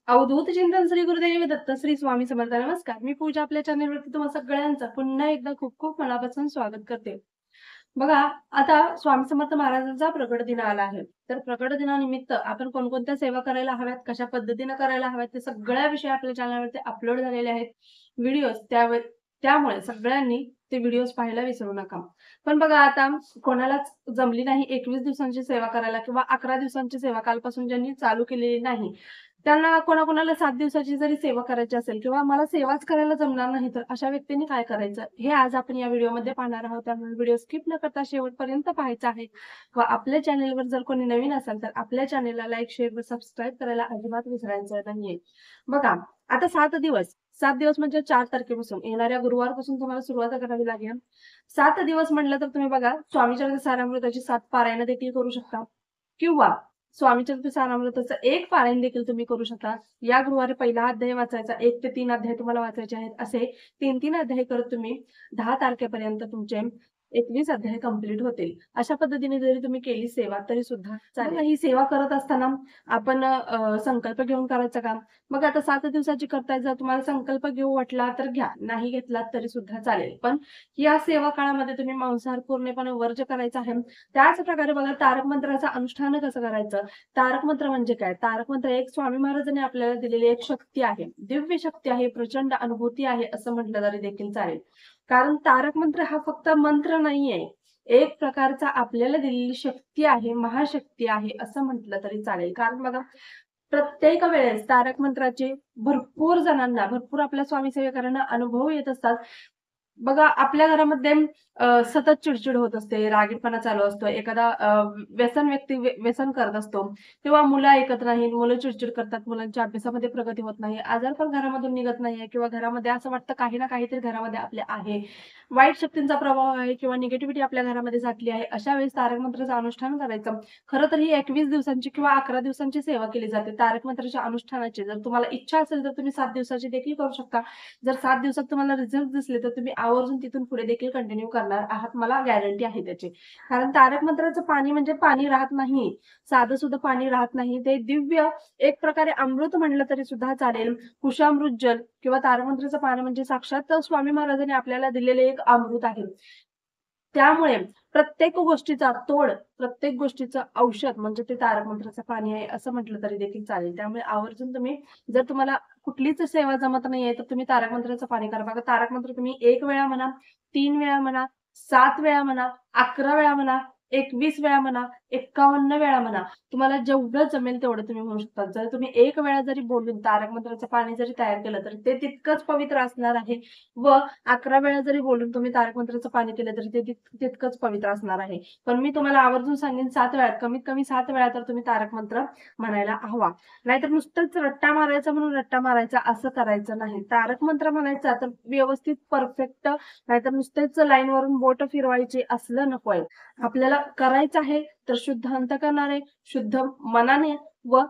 अवधूत चिंतन श्री गुरुदेव दत्त श्री स्वामी समर्थ. नमस्कार, मी पूजा आपल्या चॅनलवरती तुम्हा सगळ्यांचं पुन्हा एकदा खूप खूप मनापासून स्वागत करते. बघा, आता स्वामी समर्थ महाराजांचा प्रकट दिन आला आहे. तर प्रकट दिनानिमित्त आपण कोणकोणत्या सेवा करायला हव्यात, कशा पद्धतीने करायला हव्यात, ते सगळ्या विषय आपल्या चॅनलवरती अपलोड झालेले आहेत व्हिडिओज. त्यामुळे सगळ्यांनी ते व्हिडिओज पाहायला विसरू नका. पण बघा, आता कोणालाच जमली नाही 21 दिवसांची सेवा करायला किंवा 11 दिवसांची सेवा कालपासून ज्यांनी चालू केलेली नाही, त्यांना कोणाकोणाला 7 दिवसाची जरी सेवा करायची असेल किंवा मला सेवाच करायला जमणार नाही, तर अशा व्यक्तींनी काय करायचं हे आज आपण या व्हिडिओमध्ये पाहणार आहोत. त्यामुळे व्हिडिओ स्किप न करता शेवटपर्यंत पाहायचा आहे. व आपल्या चॅनेलवर जर कोणी नवीन असेल तर आपल्या चॅनेलला लाईक, शेअर व सबस्क्राईब करायला अजिबात विसरायचं नाहीये. बघा, आता 7 दिवस म्हणजे 4 तारखेपासून येणाऱ्या गुरुवारपासून तुम्हाला सुरुवात करावी लागेल. 7 दिवस म्हटलं तर तुम्ही बघा, स्वामीचरित्र सारामृताची 7 पारायण देखील करू शकता किंवा स्वामीचरित्र सारामृताचं 1 पारायण देखील तुम्ही करू शकता. या गुरुवारी पहिला अध्याय वाचायचा, 1 ते 3 अध्याय तुम्हाला वाचायचे आहेत. असे 3-3 अध्याय करत तुम्ही 10 तारखेपर्यंत तुमचे 21 अध्याय कंप्लीट होतील. अशा पद्धतीने जरी तुम्ही केली सेवा तरी सुद्धा चालेल. ही सेवा करत असताना आपण संकल्प घेऊन करायचा का? मग आता 7 दिवसाची करताय, जर तुम्हाला संकल्प घेऊ वाटला तर घ्या, नाही घेतलात तरी सुद्धा चालेल. पण या सेवा काळामध्ये तुम्ही मांसाहार पूर्णपणे वर्ज करायचा आहे. त्याच प्रकारे बघा, तारक मंत्राचं अनुष्ठान कसं करायचं? तारक मंत्र म्हणजे काय? तारक मंत्र एक स्वामी महाराजांनी आपल्याला दिलेली एक शक्ती आहे, दिव्य शक्ती आहे, प्रचंड अनुभूती आहे असं म्हटलं तरी देखील चालेल. कारण तारक मंत्र हा फक्त मंत्र नाहीये, एक प्रकारचा आपल्याला दिलेली शक्ती आहे, महाशक्ती आहे असं म्हटलं तरी चालेल. कारण बघा, प्रत्येक वेळेस तारक मंत्राचे भरपूर जणांना, भरपूर आपल्या स्वामी सेवेकरांना अनुभव येत असतात. बघा, आपल्या घरामध्ये सतत चिडचिड होत असते, रागीटपणा चालू असतो, एखादा व्यसन व्यक्ती व्यसन करत असतो, तेव्हा मुलं ऐकत नाहीत, मुलं चिडचिड करतात, मुलांच्या अभ्यासामध्ये प्रगती होत नाही, आजारपण घरामधून निघत नाहीये किंवा घरामध्ये असं वाटतं काही ना काहीतरी घरामध्ये आपल्या आहे, वाईट शक्तींचा प्रभाव आहे किंवा निगेटिव्हिटी आपल्या घरामध्ये साठली आहे. अशा वेळेस तारक मंत्राचं अनुष्ठान करायचं. खरं तर ही 21 दिवसांची किंवा 11 दिवसांची सेवा केली जाते तारक मंत्राच्या अनुष्ठानाची. जर तुम्हाला इच्छा असेल तर तुम्ही 7 दिवसाची देखील करू शकता. जर 7 दिवसात तुम्हाला रिझल्ट दिसले तर तुम्ही आवर्जून तिथून पुढे देखील कंटिन्यू करणार आहात, मला गॅरंटी आहे त्याची. कारण तारक मंत्राचं पाणी म्हणजे पाणी राहत नाही, साधं सुद्धा पाणी राहत नाही, ते दिव्य एक प्रकारे अमृत म्हणलं तरी सुद्धा चालेल. कुशामृत जल किंवा तारक मंत्राचं पाणी म्हणजे साक्षात स्वामी महाराजांनी आपल्याला दिलेले एक अमृत आहे. त्यामुळे प्रत्येक गोष्टीचा तोड, प्रत्येक गोष्टीचं औषध म्हणजे ते तारक मंत्राचं पाणी आहे असं म्हटलं तरी देखील चालेल. त्यामुळे आवर्जून तुम्ही, जर तुम्हाला कुठलीच सेवा जमत नाहीये तर तुम्ही तारक मंत्राचं पाणी करा. बघा, तारक मंत्र तुम्ही 1 वेळा म्हणा, 3 वेळा म्हणा, 7 वेळा म्हणा, 11 वेळा म्हणा, 21 वेळा म्हणा, 51 वेळा म्हणा. तुम्हाला जेवढं जमेल तेवढं तुम्ही म्हणू शकता. जर तुम्ही 1 वेळा जरी बोलून तारक मंत्राचं पाणी जरी तयार केलं तर ते तितकंच पवित्र असणार आहे व 11 वेळा जरी बोलून तुम्ही तारक मंत्राचं पाणी केलं तरी ते तितकंच पवित्र असणार आहे. पण मी तुम्हाला आवर्जून सांगेन, 7 वेळा, कमीत कमी 7 वेळा तर तुम्ही तारक मंत्र म्हणायला हवा. नाहीतर नुसतंच रट्टा मारायचा म्हणून रट्टा मारायचा असं करायचं नाही. तारक मंत्र म्हणायचा तर व्यवस्थित परफेक्ट, नाहीतर नुसतेच लाईनवरून बोट फिरवायचे असलं नकोय. आपल्याला करायचं आहे तर शुद्ध अंतःकरणाने, शुद्ध मनाने व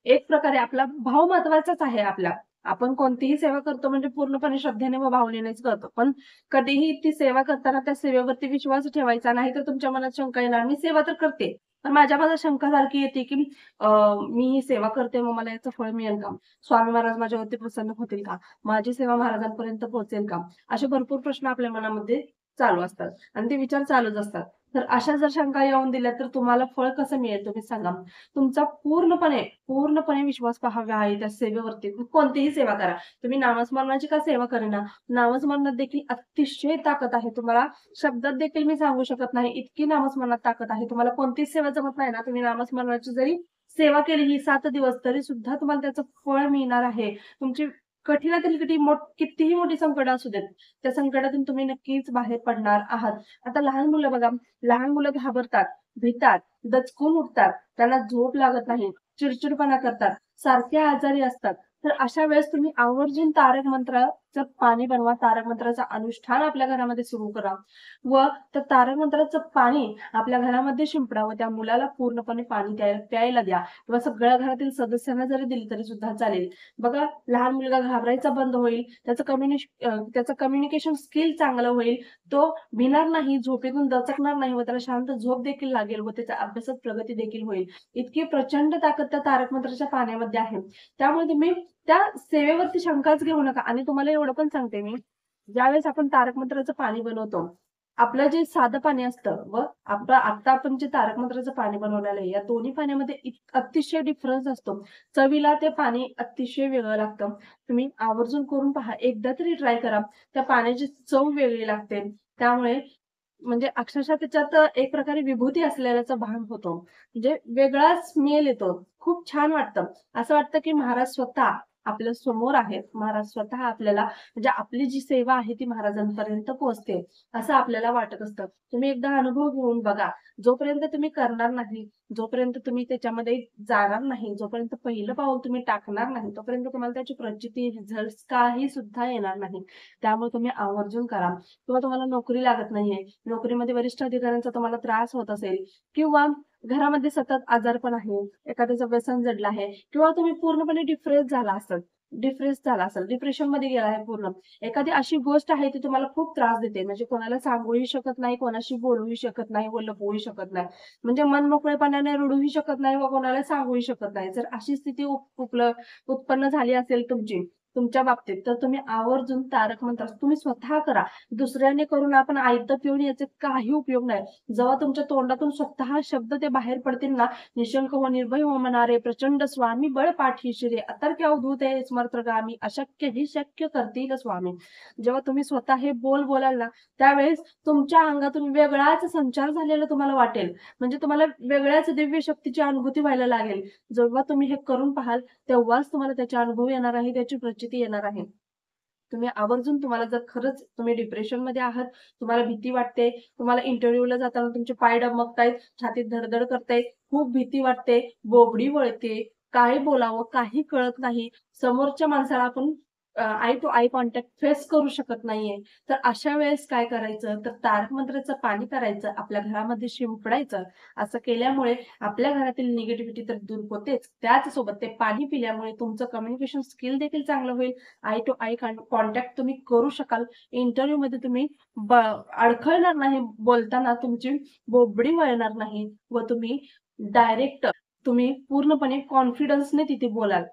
एक प्रकारे आपला भाव महत्वाचाच आहे आपला. आपण कोणतीही सेवा करतो म्हणजे पूर्णपणे श्रद्धेने व भावनेनेच करतो. पण कधीही ती सेवा करताना त्या सेवेवरती विश्वास ठेवायचा नाही, तर तुमच्या मनात शंका येणार. मी सेवा तर करते, पण माझ्या मनात शंका सारखी येते की मी ही सेवा करते, मग मला याचं फळ मिळेल का? स्वामी महाराज माझ्यावरती प्रसन्न होतील का? माझी सेवा महाराजांपर्यंत पोहोचेल का? असे भरपूर प्रश्न आपल्या मनामध्ये चालू असतात आणि ते विचार चालूच असतात. तर अशा जर शंका येऊन दिल्या तर तुम्हाला फळ कसं मिळेल तुम्ही सांगा? तुमचा पूर्णपणे विश्वास पाहावा आहे त्या सेवेवरती. कोणतीही सेवा करा. तुम्ही नामस्मरणाची का सेवा करेना, नामस्मरणात देखील अतिशय ताकद आहे. तुम्हाला शब्दात देखील मी सांगू शकत नाही, इतकी नामस्मरणात ताकद आहे. तुम्हाला कोणतीच सेवा जमत नाही ना, तुम्ही नामस्मरणाची जरी सेवा केली ही 7 दिवस तरी सुद्धा तुम्हाला त्याचं फळ मिळणार आहे. तुमची कठीणातील कितीही मोठी संकट असू देत, त्या संकटातून तुम्ही नक्कीच बाहेर पडणार आहात. आता लहान मुलं बघा, लहान मुलं घाबरतात, भितात, दचकून उठतात, त्यांना झोप लागत नाही, चिडचिडपणा करतात, सारखे आजारी असतात. तर अशा वेळेस तुम्ही आवर्जून तारक मंत्र पाणी बनवा, तारक मंत्राचं अनुष्ठान आपल्या घरामध्ये सुरू करा व त्या तारक मंत्राचं पाणी आपल्या घरामध्ये शिंपडावं. त्या मुलाला पूर्णपणे पाणी प्यायला द्या किंवा सगळ्या घरातील सदस्यांना जरी दिली तरी सुद्धा चालेल. बघा, लहान मुलगा घाबरायचा बंद होईल, त्याचं कम्युनिकेशन स्किल चांगलं होईल, तो भिणार नाही, झोपेतून दचकणार नाही व त्याला शांत झोप देखील लागेल व त्याच्या अभ्यासात प्रगती देखील होईल. इतकी प्रचंड ताकद त्या तारक मंत्राच्या पाण्यामध्ये आहे. त्यामुळे तुम्ही त्या सेवेवरती शंकाच घेऊ नका. आणि तुम्हाला एवढं पण सांगते मी, ज्यावेळेस आपण तारक मंत्राचं पाणी बनवतो, आपलं जे साधं पाणी असतं व आता आपण जे तारक मंत्राचं पाणी बनवलेलं आहे, या दोन्ही पाण्यामध्ये अतिशय डिफरन्स असतो. चवीला ते पाणी अतिशय वेगळं लागतं. तुम्ही आवर्जून करून पहा, एकदा तरी ट्राय करा. त्या पाण्याची चव वेगळी लागते. त्यामुळे म्हणजे अक्षरशः त्याच्यात एक प्रकारे विभूती असलेल्याचा भान होतो. म्हणजे वेगळाच स्मेल येतो. खूप छान वाटतं. असं वाटतं की महाराज स्वतः आपल्या समोर आहेत. महाराज स्वतः आपल्याला म्हणजे आपली जी सेवा आहे ती महाराजांपर्यंत पोहोचते, असं आपल्याला वाटत असतं. तुम्ही एकदा अनुभव घेऊन बघा. जोपर्यंत तुम्ही करणार नाही, जोपर्यंत तुम्ही त्याच्यामध्ये जाणार नाही, जोपर्यंत पहिलं पाऊल तुम्ही टाकणार नाही, तोपर्यंत तुम्हाला त्याची प्रचिती, रिझल्ट काही सुद्धा येणार नाही. त्यामुळे तुम्ही आवर्जून करा. किंवा तुम्हाला नोकरी लागत नाहीये, नोकरीमध्ये वरिष्ठ अधिकाऱ्यांचा तुम्हाला त्रास होत असेल किंवा घरामध्ये सतत आजारपण आहे, एखाद्याचं व्यसन जडलं आहे किंवा तुम्ही पूर्णपणे डिप्रेस झाला असेल, डिप्रेशनमध्ये गेला आहे पूर्ण. एखादी अशी गोष्ट आहे ती तुम्हाला खूप त्रास देते, म्हणजे कोणाला सांगूही शकत नाही, कोणाशी बोलूही शकत नाही व लपवूही शकत नाही. म्हणजे मनमोकळेपणाने रडूही शकत नाही व कोणाला सांगूही शकत नाही. जर अशी स्थिती उत्पन्न झाली असेल तुमच्या बाबतीत, तर तुम्ही आवर्जून तारक मंत्र तुम्ही स्वतः करा. दुसऱ्याने करून आपण आयतं पिऊन याचे काही उपयोग नाही. जेव्हा तुमच्या तोंडातून स्वतः शब्द ते बाहेर पडतील ना, निशंक व निर्भय हो म्हणारे, प्रचंड स्वामी बळ पाठी शिरे, अतर्क्य अवधूत आहे स्मर्थगामी, अशक्य ही शक्य करतील स्वामी. जेव्हा तुम्ही स्वतः हे बोलाल ना, त्यावेळेस तुमच्या अंगातून वेगळाच संचार झालेला तुम्हाला वाटेल. म्हणजे तुम्हाला वेगळ्याच दिव्य शक्तीची अनुभूती व्हायला लागेल. जेव्हा तुम्ही हे करून पाहाल, तेव्हाच तुम्हाला त्याचे अनुभव येणार आहे, त्याची प्रचिती येणार आहे. तुम्ही आवर्जून, तुम्हाला जर खरंच तुम्ही डिप्रेशनमध्ये आहात, तुम्हाला भीती वाटते, तुम्हाला इंटरव्ह्यूला जाताना तुमचे पाय डगमगतायत, छातीत धडधड करते, खूप भीती वाटते, बोबडी वळते, काय बोलावं काही कळत नाही, समोरच्या माणसाला आपण eye to eye contact face करू शकत नाहीये, तर अशा वेळेस काय करायचं, तर तारक मंत्राचं पाणी करायचं, आपल्या घरामध्ये शिंपडायचं. असं केल्यामुळे आपल्या घरातील निगेटिव्हिटी तर दूर होतेच, त्याचसोबत ते पाणी पिल्यामुळे तुमचं कम्युनिकेशन स्किल देखील चांगलं होईल. आय टू आय कॉन्टॅक्ट तुम्ही करू शकाल. इंटरव्ह्यूमध्ये तुम्ही अडखळणार नाही, बोलताना तुमची बोबडी वळणार नाही व तुम्ही डायरेक्ट तुम्ही पूर्णपणे कॉन्फिडन्सने तिथे बोलाल.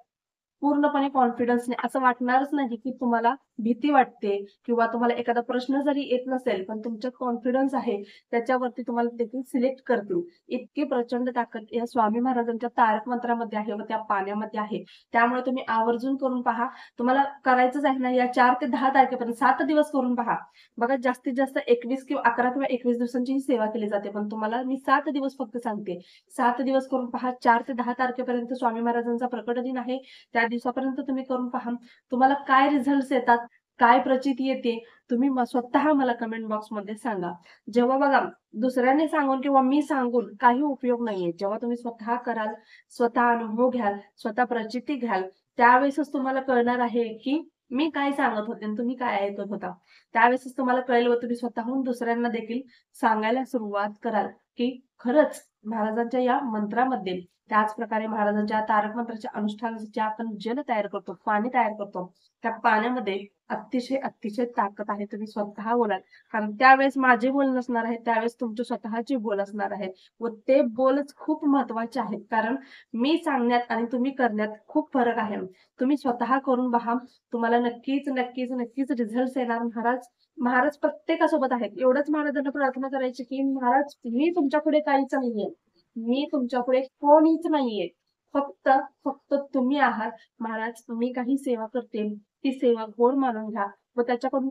पूर्णपणे कॉन्फिडन्सने, असं वाटणारच नाही की तुम्हाला भीती वाटते किंवा तुम्हाला एखादा प्रश्न जरी येत नसेल, पण तुमच्यात कॉन्फिडन्स आहे, त्याच्यावरती तुम्हाला देखील सिलेक्ट करतील. इतकी प्रचंड ताकद या स्वामी महाराजांच्या तारक मंत्रामध्ये आहे व त्या पाण्यामध्ये आहे. त्यामुळे तुम्ही आवर्जून करून पहा. तुम्हाला करायचंच आहे ना, या 4 ते 10 तारखेपर्यंत 7 दिवस करून पहा. बघा, जास्तीत जास्त 21 किंवा 11 किंवा 21 दिवसांची ही सेवा केली जाते, पण तुम्हाला मी 7 दिवस फक्त सांगते. 7 दिवस करून पहा. 4 ते 10 तारखेपर्यंत स्वामी महाराजांचा प्रकट दिन आहे. त्या दिवसापर्यंत तुम्ही करून पहा. तुम्हाला काय रिझल्ट्स येतात, काय प्रचिती येते, तुम्ही स्वतः मला कमेंट बॉक्समध्ये सांगा. जेव्हा बघा, दुसऱ्याने सांगून किंवा मी सांगून काही उपयोग नाहीये. जेव्हा तुम्ही स्वतः कराल, स्वतः अनुभव घ्याल, स्वतः प्रचिती घ्याल, त्यावेळेसच तुम्हाला कळणार आहे की मी काय सांगत होते आणि तुम्ही काय ऐकत होता. त्यावेळेसच तुम्हाला कळेल व तुम्ही स्वतःहून दुसऱ्यांना देखील सांगायला सुरुवात कराल की खरंच महाराजांच्या या मंत्रामध्ये, त्याच प्रकारे महाराजांच्या तारक मंत्राच्या अनुष्ठानाचे आपण जल तयार करतो, पाणी तयार करतो, त्या पाण्यामध्ये अतिशय अतिशय ताकद आहे. तुम्ही स्वतः बोलाल, कारण त्यावेळेस माझे बोल नसणार आहे, त्यावेळेस तुमचे स्वतःचे बोल असणार आहे व ते बोलच खूप महत्वाचे आहेत. कारण मी सांगण्यात आणि तुम्ही करण्यात खूप फरक आहे. तुम्ही स्वतः करून पहा, तुम्हाला नक्कीच नक्कीच नक्कीच रिझल्ट येणार. महाराज महाराज प्रत्येकासोबत आहेत. एवढंच महाराजांना प्रार्थना करायची की महाराज, मी तुमच्या पुढे काहीच नाहीये, मी तुमच्या पुढे कोणीच नाहीये, फक्त फक्त तुम्ही आहात. महाराज, तुम्ही काही सेवा करते, ती सेवा गोड मानून घ्या व त्याच्याकडून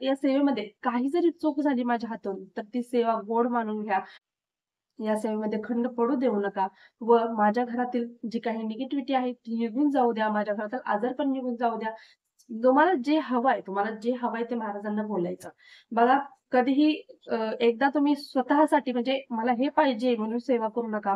या सेवेमध्ये काही जरी चूक झाली माझ्या हातून, तर ती सेवा गोड मानून घ्या. या सेवेमध्ये खंड पडू देऊ नका व माझ्या घरातील जी काही निगेटिव्हिटी आहे ती निघून जाऊ द्या, माझ्या घरातील आजारपण निघून जाऊ द्या. तुम्हाला जे हवंय ते महाराजांना बोलायचं. बघा, कधीही एकदा तुम्ही स्वतःसाठी म्हणजे मला हे पाहिजे म्हणून सेवा करू नका.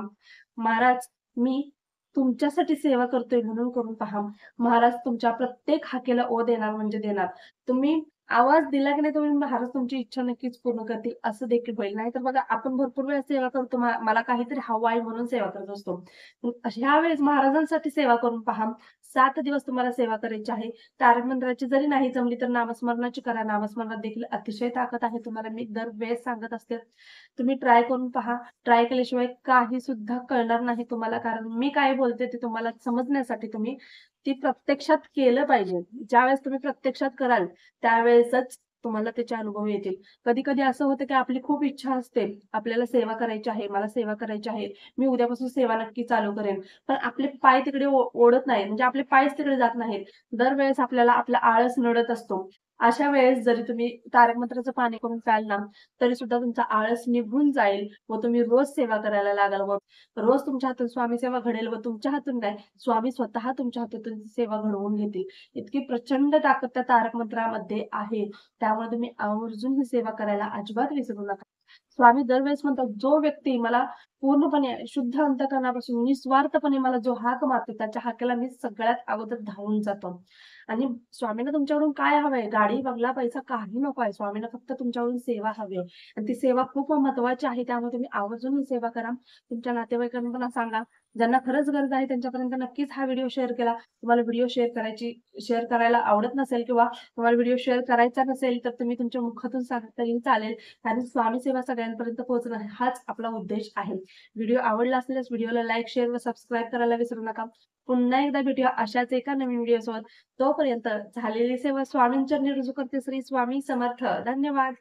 महाराज, मी तुमच्यासाठी सेवा करतोय म्हणून करून पहा. महाराज तुमच्या प्रत्येक हाकेला ओ देणार म्हणजे देणार. तुम्ही आवाज दिला की नाही तुम्ही महाराज तुमची इच्छा नक्कीच पूर्ण करतील असं देखील होईल. नाहीतर बघा आपण भरपूर वेळा सेवा करतो. मला काहीतरी हवं आहे म्हणून सेवा करत असतो. मग ह्या वेळेस महाराजांसाठी सेवा करून पहा. 7 दिवस तुम्हाला सेवा करायची आहे. तारक मंत्राची जरी नाही जमली तर नामस्मरणाची करा. नामस्मरणात देखील अतिशय ताकद आहे. तुम्हाला मी दरवेळेस सांगत असते. तुम्ही ट्राय करून पहा. ट्राय केल्याशिवाय काही सुद्धा कळणार नाही तुम्हाला. कारण मी काय बोलते ते तुम्हाला समजण्यासाठी तुम्ही ती प्रत्यक्षात केलं पाहिजे. ज्यावेळेस तुम्ही प्रत्यक्षात कराल, त्यावेळेसच तुम्हाला त्याचे अनुभव येतील. कधी-कधी असं होतं, की आपली खूप इच्छा असते. आपल्याला सेवा करायची आहे, मला सेवा करायची आहे. मी उद्यापासून सेवा नक्की चालू करेन. पण आपले पाय तिकडे ओढत नाहीत. म्हणजे आपले पायच तिकडे जात नाहीत. दरवेळेस आपल्याला आपला आळस नडत असतो. अशा वेळेस जरी तुम्ही तारक मंत्राचं पाणी करून प्याल ना, तरी सुद्धा तुमचा आळस निघून जाईल व तुम्ही रोज सेवा करायला लागाल व रोज तुमच्या हातून स्वामी सेवा घडेल व तुमच्या हातून काय, स्वामी स्वतः तुमच्या हातातून सेवा घडवून घेतील. इतकी प्रचंड ताकद त्या तारक मंत्रामध्ये आहे. त्यामुळे तुम्ही आवर्जून ही सेवा करायला अजिबात विसरू नका. स्वामी दरवेळेस म्हणतात, जो व्यक्ती मला पूर्णपणे शुद्ध अंतःकरणापासून निस्वार्थपणे मला जो हाक मारतो, त्याच्या हाकेला मी सगळ्यात अगोदर धावून जातो. आणि स्वामींना तुमच्याकडून काय हवंय? गाडी, बंगला, पैसा काही नको आहे. स्वामींना फक्त तुमच्याकडून सेवा हवी आहे. आणि ती सेवा खूप महत्त्वाची आहे. त्यामुळे तुम्ही आवर्जून ही सेवा करा. तुमच्या नातेवाईकांना पण सांगा. ज्यांना खरंच गरज आहे त्यांच्यापर्यंत नक्कीच हा व्हिडिओ शेअर केला. तुम्हाला व्हिडिओ शेअर करायला आवडत नसेल किंवा तुम्हाला व्हिडिओ शेअर करायचा नसेल, तर तुम्ही तुमच्या मुखातून सांगितलं तरी चालेल. कारण स्वामी सेवा सगळ्यांपर्यंत पोहोचणं हाच आपला उद्देश आहे. व्हिडिओ आवडला असल्यास व्हिडिओला लाईक, शेअर व सबस्क्राईब करायला विसरू नका. पुन्हा एकदा भेटूया अशाच एका नवीन व्हिडिओसोबत. तोपर्यंत झालेली सेवा स्वामींचरणी रुजू करते. श्री स्वामी समर्थ. धन्यवाद.